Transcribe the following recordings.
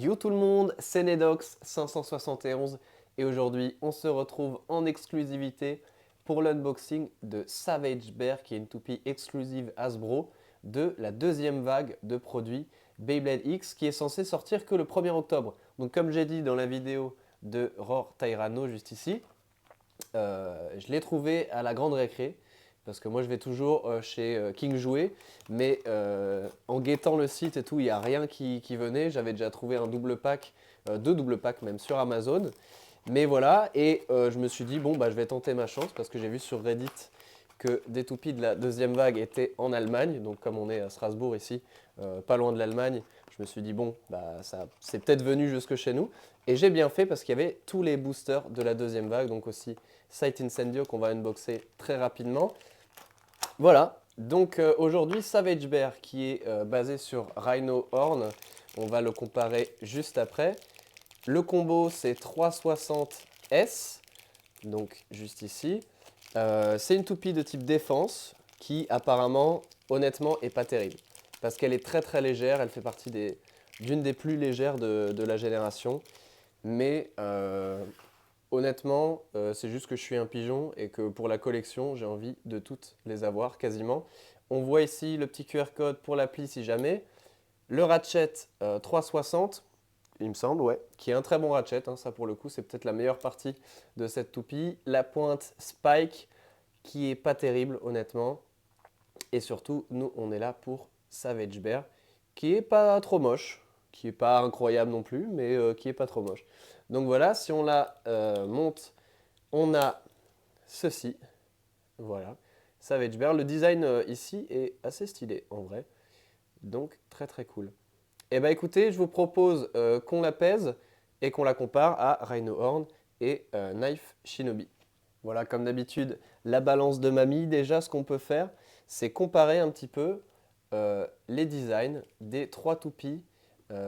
Yo tout le monde, c'est Nedox571 et aujourd'hui on se retrouve en exclusivité pour l'unboxing de Savage Bear qui est une toupie exclusive Hasbro de la deuxième vague de produits Beyblade X qui est censée sortir que le 1er octobre. Donc comme j'ai dit dans la vidéo de Roar Tairano juste ici, je l'ai trouvé à la grande récré. Parce que moi je vais toujours chez King Jouet, mais en guettant le site et tout, il n'y a rien qui venait. J'avais déjà trouvé un double pack, deux double packs même sur Amazon. Mais voilà, et je me suis dit, bon, bah, je vais tenter ma chance parce que j'ai vu sur Reddit que des toupies de la deuxième vague étaient en Allemagne. Donc comme on est à Strasbourg ici, pas loin de l'Allemagne, je me suis dit, bon, bah, c'est peut-être venu jusque chez nous. Et j'ai bien fait parce qu'il y avait tous les boosters de la deuxième vague, donc aussi Sight Incendio qu'on va unboxer très rapidement. Voilà, donc aujourd'hui Savage Bear qui est basé sur Rhino Horn, on va le comparer juste après. Le combo c'est 360S, donc juste ici. C'est une toupie de type défense qui apparemment, honnêtement, est pas terrible. Parce qu'elle est très très légère, elle fait partie d'une des plus légères de la génération. Mais honnêtement, c'est juste que je suis un pigeon et que pour la collection, j'ai envie de toutes les avoir quasiment. On voit ici le petit QR code pour l'appli si jamais. Le ratchet 360, il me semble, ouais, qui est un très bon ratchet. Hein, ça pour le coup, c'est peut-être la meilleure partie de cette toupie. La pointe Spike, qui est pas terrible honnêtement. Et surtout, nous, on est là pour Savage Bear, qui est pas trop moche, qui est pas incroyable non plus, mais qui est pas trop moche. Donc voilà, si on la monte, on a ceci. Voilà, Savage Bear. Le design ici est assez stylé en vrai. Donc très très cool. Et bah écoutez, je vous propose qu'on la pèse et qu'on la compare à Rhino Horn et Knife Shinobi. Voilà, comme d'habitude, la balance de mamie. Déjà, ce qu'on peut faire, c'est comparer un petit peu les designs des trois toupies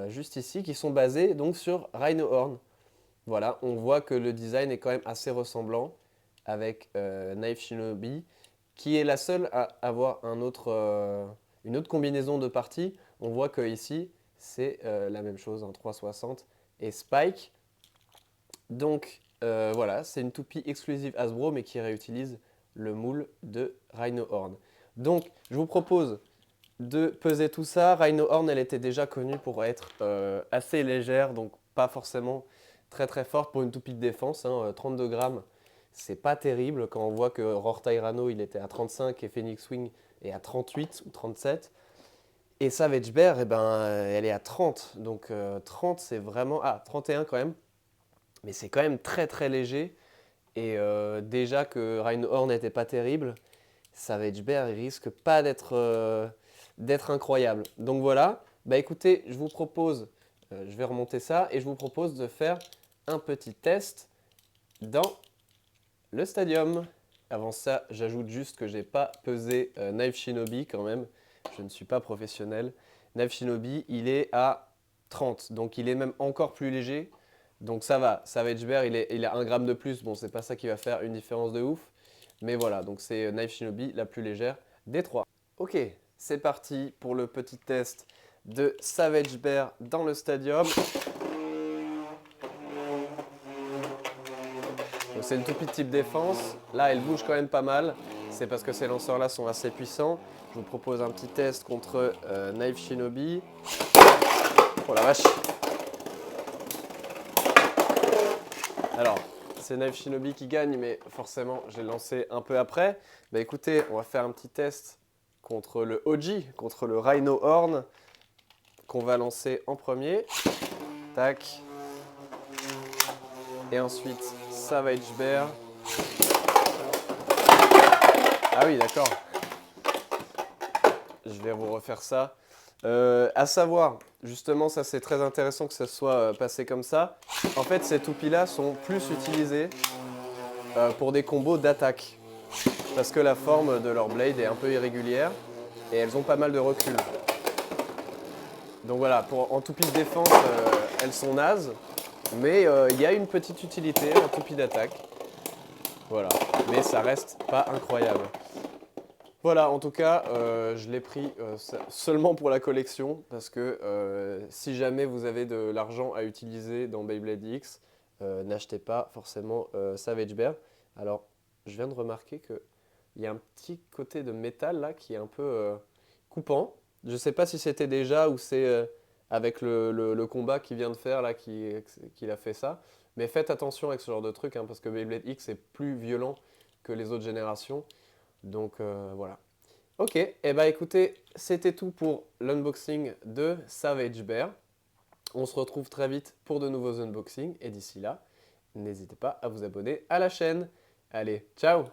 juste ici qui sont basés donc sur Rhino Horn. Voilà, on voit que le design est quand même assez ressemblant avec Knife Shinobi, qui est la seule à avoir une autre combinaison de parties. On voit que ici, c'est la même chose, en 360 et Spike. Donc voilà, c'est une toupie exclusive Hasbro, mais qui réutilise le moule de Rhino Horn. Donc, je vous propose de peser tout ça. Rhino Horn, elle était déjà connue pour être assez légère, donc pas forcément très très forte pour une toupie de défense. 32 grammes, c'est pas terrible quand on voit que Roar Tairano, il était à 35 et Phoenix Wing est à 38 ou 37. Et Savage Bear, eh ben, elle est à 30. Donc 30, c'est vraiment... Ah, 31 quand même. Mais c'est quand même très très léger. Et déjà que Rhino Horn n'était pas terrible, Savage Bear, il risque pas d'être incroyable. Donc voilà, bah écoutez, je vous propose, je vais remonter ça, et je vous propose de faire un petit test dans le stadium. Avant ça, j'ajoute juste que je n'ai pas pesé Knife Shinobi quand même, je ne suis pas professionnel. Knife Shinobi, il est à 30, donc il est même encore plus léger. Donc ça va, Savage Bear, il a 1 gramme de plus, bon c'est pas ça qui va faire une différence de ouf. Mais voilà, donc c'est Knife Shinobi la plus légère des trois. Ok, c'est parti pour le petit test de Savage Bear dans le stadium. C'est une toupie de type défense. Là, elle bouge quand même pas mal. C'est parce que ces lanceurs-là sont assez puissants. Je vous propose un petit test contre Knife Shinobi. Oh la vache! Alors, c'est Knife Shinobi qui gagne, mais forcément, j'ai lancé un peu après. Bah écoutez, on va faire un petit test contre le OG, contre le Rhino Horn, qu'on va lancer en premier. Tac. Et ensuite, Savage Bear. Ah oui, d'accord. Je vais vous refaire ça. À savoir, justement, ça c'est très intéressant que ça soit passé comme ça. En fait, ces toupies-là sont plus utilisées pour des combos d'attaque. Parce que la forme de leur blade est un peu irrégulière et elles ont pas mal de recul. Donc voilà, en toupie de défense, elles sont nazes, mais il y a une petite utilité en toupie d'attaque. Voilà, mais ça reste pas incroyable. Voilà, en tout cas, je l'ai pris seulement pour la collection parce que si jamais vous avez de l'argent à utiliser dans Beyblade X, n'achetez pas forcément Savage Bear. Alors, je viens de remarquer qu'il y a un petit côté de métal là qui est un peu coupant. Je ne sais pas si c'était déjà ou c'est avec le combat qu'il vient de faire là qu'il a fait ça. Mais faites attention avec ce genre de truc hein, parce que Beyblade X est plus violent que les autres générations. Donc voilà. Ok, et eh bah écoutez, c'était tout pour l'unboxing de Savage Bear. On se retrouve très vite pour de nouveaux unboxings et d'ici là, n'hésitez pas à vous abonner à la chaîne. Allez, ciao!